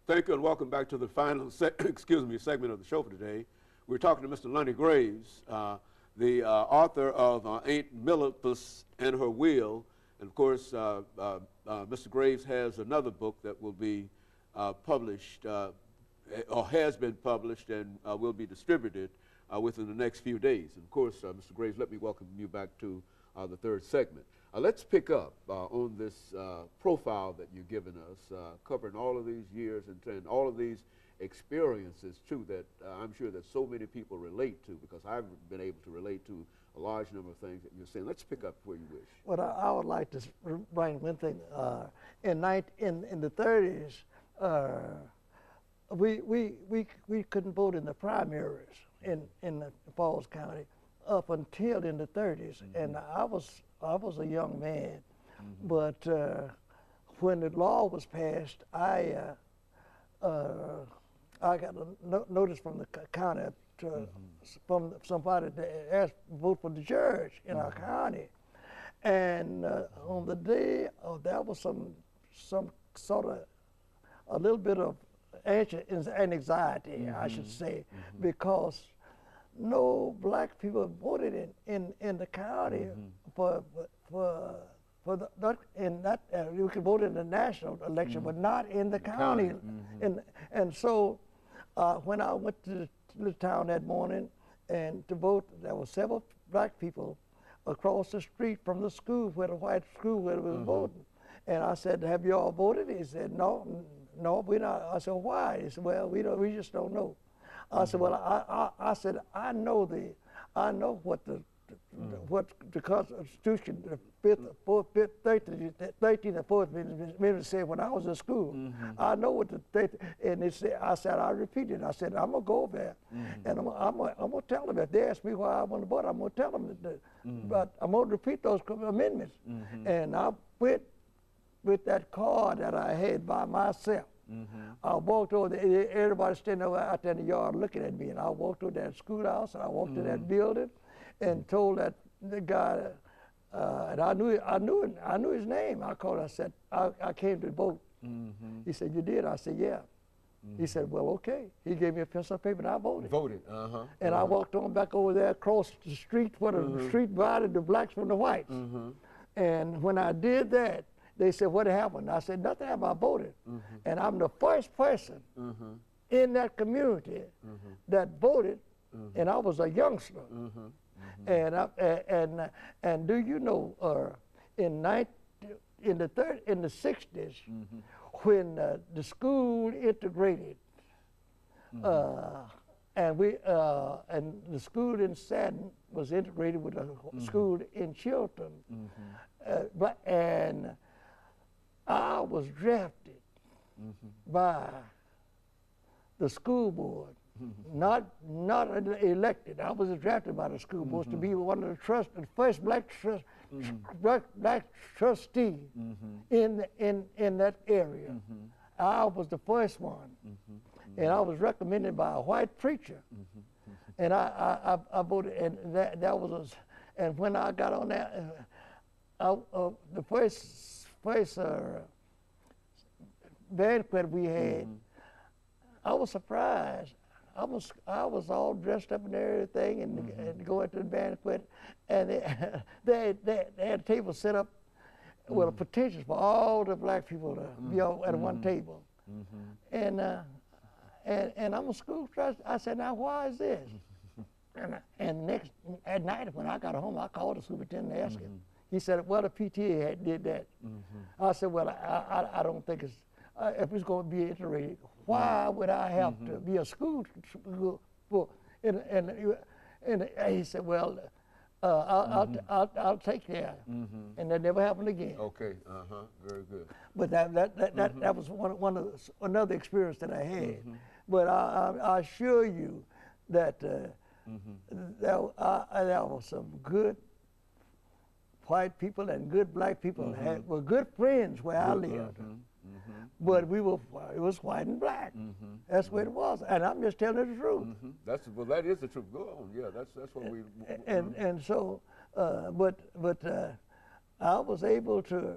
Thank you and welcome back to the final segment of the show for today. We're talking to Mr. Lonnie Graves, the author of Ain't Millipus and Her Wheel. And of course, Mr. Graves has another book that will be published, or has been published and will be distributed within the next few days. And of course, Mr. Graves, let me welcome you back to the third segment. Let's pick up on this profile that you've given us, covering all of these years and all of these experiences, too, that I'm sure that so many people relate to, because I've been able to relate to a large number of things that you're saying. Let's pick up where you wish. Well, I would like to bring one thing. In the 30s, we couldn't vote in the primaries in Falls County up until in the 30s, and I was a young man, but when the law was passed, I got a notice from the county from somebody that asked to vote for the judge in our county, and on the day that was some sort of a little bit of anxiety, I should say, because no black people voted in the county for not in that you could vote in the national election, but not in the county. And so when I went to the town that morning and to vote, there were several black people across the street from the school, where the white school where we was voting. And I said, "Have you all voted?" He said, "No, we not." I said, "Why?" He said, "Well, we just don't know." I said, "Well, I said I know what the Constitution, the 13th and 14th Amendment said when I was in school. I know what and they said. I said, I repeated. I said, I'm gonna go over there, and I'm gonna tell them if they ask me why I want to vote. I'm gonna tell them that, but I'm gonna repeat those amendments. And I went with that card that I had by myself. I walked over there, everybody standing out there in the yard looking at me, and I walked to that schoolhouse, and I walked to that building, and told the guy, and I knew his name. I called. I said, I came to vote. He said, "You did?" I said, "Yeah." He said, "Well, okay." He gave me a pencil and paper, and I voted. And I walked on back over there across the street where the street divided the blacks from the whites. And when I did that, they said, "What happened?" I said, "Nothing happened. I voted." And I'm the first person in that community that voted, and I was a youngster. And do you know, in the 60s, when the school integrated, and the school in Satin was integrated with a school in Chilton, and I was drafted by the school board, not elected. I was drafted by the school board to be one of the first black trustee in that area. I was the first one, and I was recommended by a white preacher, and I voted, and that was and when I got on that, the first banquet we had, I was surprised. I was all dressed up and everything, and going to the banquet, and they had a table set up with a petition for all the black people to be at one table. And I'm a school trustee. I said, "Now why is this?" And at night when I got home, I called the superintendent and asked him. He said, "Well, the PTA did that." I said, "Well, I don't think it's, if it's going to be iterated, why would I have to be a school for?" And he said, "Well, I'll take care." And that never happened again. Okay, very good. But that was another experience that I had. But I assure you that there was some good white people and good black people were good friends where I lived. But it was white and black. That's what it was, and I'm just telling the truth. Well, that is the truth. Go on, yeah. That's what we. And so, but I was able to